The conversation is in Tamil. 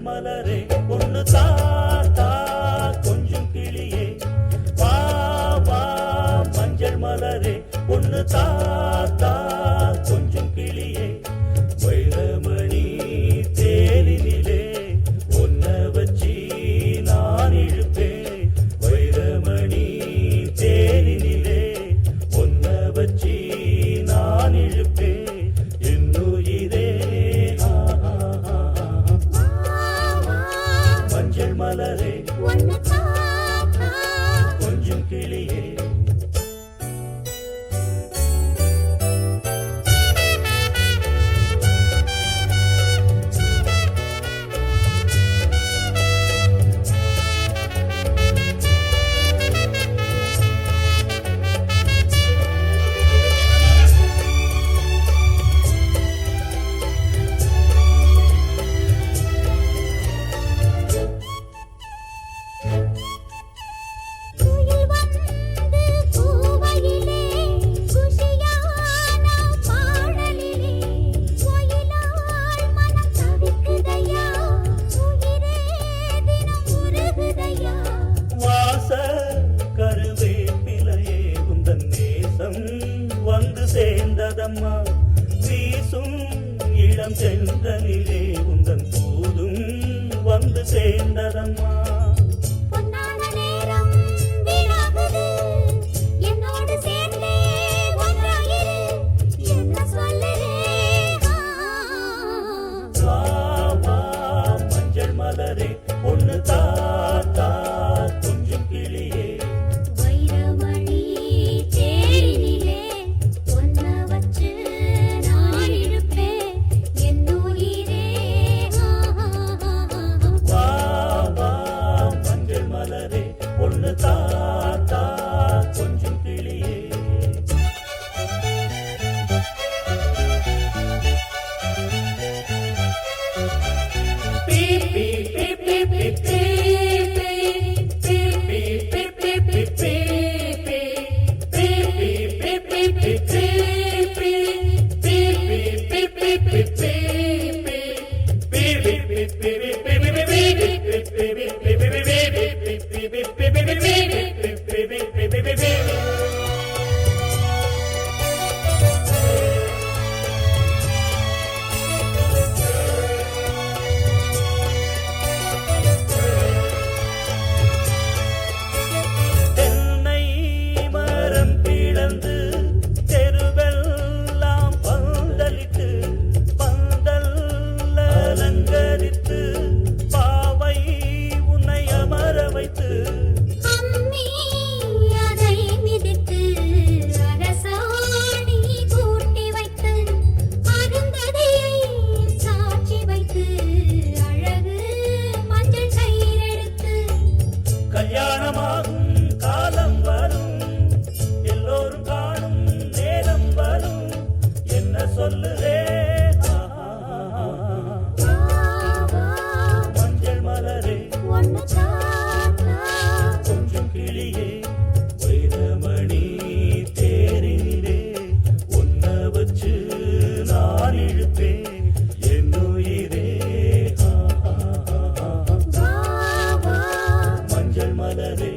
மலரே ஒன்னு தாத்தா கொஞ்சம் கிளியே வா வா மஞ்சள் மலரே ஒன்னு தாத்தா கொஞ்சம் கிளியே வைரமணி தேரினிலே ஒன்ன வச்சி நான் இழுப்பேன் வைரமணி தேரினிலே ஒன்ன வச்சி நான் இழுப்பேன் என்னுயிரே மஞ்சள் மலரே கொஞ்சம் கிளியே வந்து சேர்ந்ததம்மா வீசும் இளம் சென்றனிலே உந்தன் போதும் வந்து சேர்ந்ததம்மா மஞ்சள் மலரே ஒன்னு தாத்தா கொஞ்சம் கிளியே ஒன்னு தாத்தா கொஞ்சம் கிளியே கல்யாணமாகும் காலம் வரும் எல்லோரும் காணும் நேரம் வரும் என்ன சொல்லுதே மஞ்சள் மலரே கொஞ்சம் கிளியே வைரமணி தேரினிலே ஒன்ன வச்சு நான் இழுப்பேன் என்னுயிரே மஞ்சள் மலரே